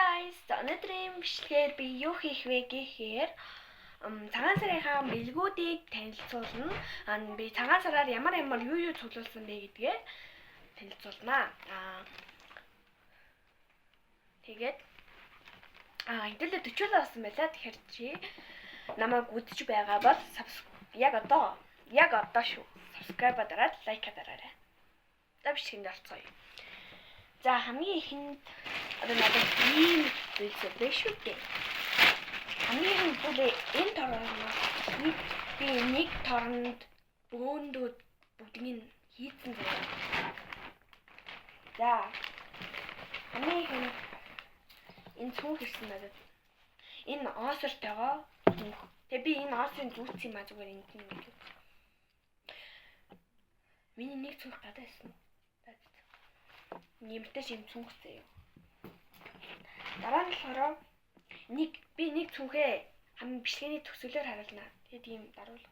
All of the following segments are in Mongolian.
guys, өнөөдрийн бичлэгээр би юу хийх вэ гэхээр цагаан сарынхаа бэлгүүдийг танилцуулна. Би цагаан сараар ямар юу цуглуулсан бэ гэдгээ танилцуулнаа. Тэгээд интернет 40 болсон байлаа. Тэгэхээр чи намайг үзэж байгаа бол яг одоо шүү. Subscribe дараад лайк дараарай. За бичлэгэнд орцгоё. За хамгийн ихэнд одоо надад ийм зүйлсээ биш үү дээ. Хамгийн ихэнд энэ торгоноос би нэг торгонд бөөндүүд бүгдийг хийцэн заяа. За хамгийн ихэнд энэ цүнх ирсэн надад. Энэ оосортойгоо цүнх. Тэгээ би энэ оосын зүүц юм зүгээр энд нь юм. Миний нэг цүнх гадаа байсан. Нэмэртэй юм цүнх заяа. Дараа нь болохоор би нэг цүнхээ хамгийн бичлэгээний төсөөлөөр харуулна. Тэгээд ийм даруул.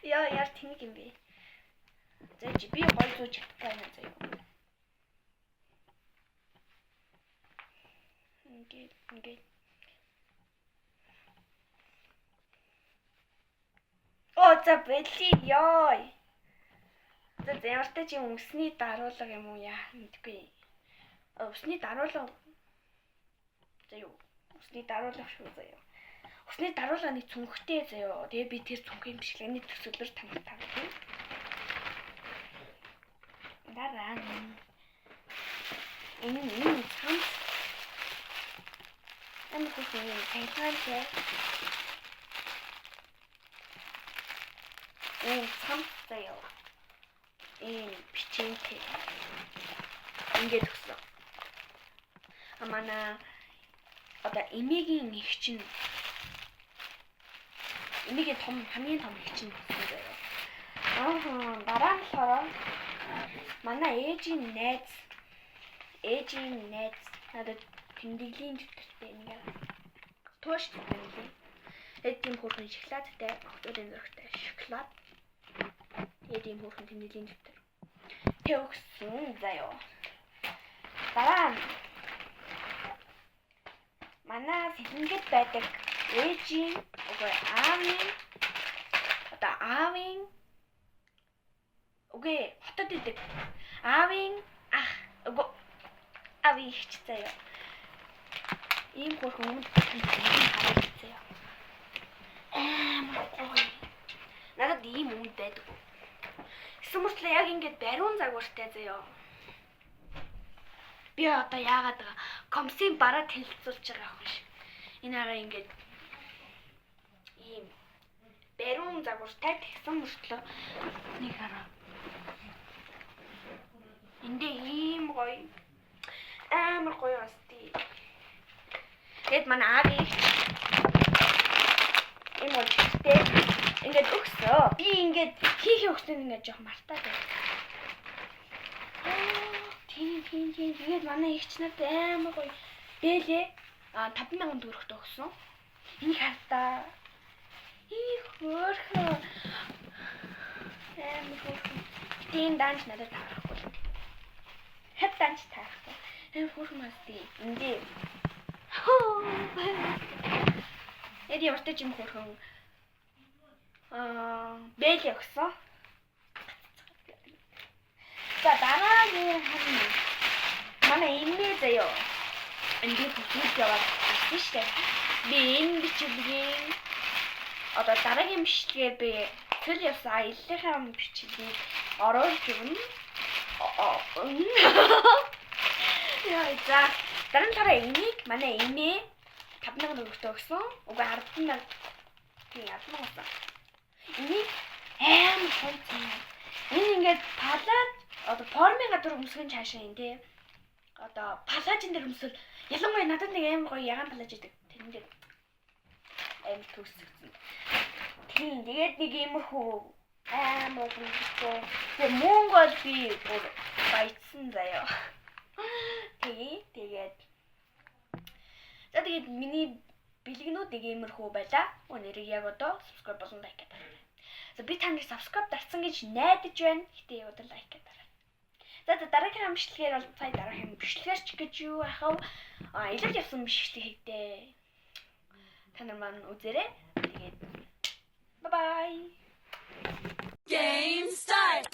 Яар тэнэг юм бэ? За би гол зүүж чадахгүй байна заяа. Ингээд. За бэлий ёо. За ямартай чи өмсний даруулга юм уу яа мэдгүй. Өмсний даруулга. За юу? Өмсний даруулга шүү заяа. Өмсний даруулга нэг цүнхтэй заяа. Тэгээ би тэр цүнхийн бичлэгээний төсөөлөөр тавьдаг. Дараа нь энэ цам таньцаатай цамцтай бичэнтэй ингээд өгсөн. Манай одоо эмигийн их чинь эмигийн хамгийн том их чинь гэсэн заяа. Дараа нь болохоор манай ээжийн найз надад тэмдэглэлийн дэвтэртэй нэг тууш тэмдэглэе. Эдийн хөрхөн шоколадтай, охтуудын зурагтай шоколад. Эдийн хөрхөн тэмдэглэлийн дэвтэр. Тэгсэн заяа. Дараа нь манай сэлэнгэд байдаг ээжийн аавын хотод идэг аавын аавын ихч заяа. Ийм хөрхөн өмнө хараад заяа. Надад ийм өмнө байдаг. Эсвэл яг ингээд баруун загвартай заяа. Би одоо яагаад комсын бараа танилцуулж байгаа юм шиг. Энэ араа ингээд ийм баруун загвартай тэгсэн мөртлөө нэг хараа. Эндээ ийм гоё амар гоё басти. Тэгэд манай аав ийм болчихтэй ингээд өгсөө. Би ингээд хийхээ өгсөн ингээд жоох мартаад байна. Тэгээд манай ихч надад амар гоё дээлээ 5,000 төгрөгт өгсөн. Энийг хартаа. Хөөрхөн. Амар хөөрхөн. Тийм данч надад таарахгүй. Хэд данч таарахгүй. Амар хөөрхөн басти. Эндээ. Эди өртөж юм хөөрхөн. Бэлээ өгсөн. За дараагийн манай эмээ заяа. Эндээ бүхэл яваад ирсэн шүү дээ. Би энэ бичлэгийн одоо дараагийн бичлэгээр би цөл явсан аяллахаа бичлэгийг оруулж өгнө. За дараа нь тараа энийг манай эмээ 5,000 төгрөгт өгсөн. 10,000 тийм 10,000 өгсөн. Энийг амар хонцсон. Энэ ингээд палад одоо формын гадар өмсгөн цаашаа юм тий. Одоо палажин дээр өмсөл ялангуяа надад нэг амар гоё ягаан палаж идэг. Тэрэндээ амар төсөгсөн. Тийм тэгээд нэг иймэрхүү амар гүнзгий. Тэгээ Монгол би баяцсан заяа. Тэгээд миний бэлгэнүүд нэг иймэрхүү байлаа. Өнөөдөр яг одоо subscribe болон лайк гэдэг. За би та нарыг subscribe дарсан гэж найдаж байна. Гэтэ яваад лайк гэдэг. За дараагийн хамшлэгээр бол сая дараагийн бичлэгч гэж юу ахав? Илэрч явсан биш гэхдээ та нар маань үзээрэй. Тэгээд bye bye. Game start.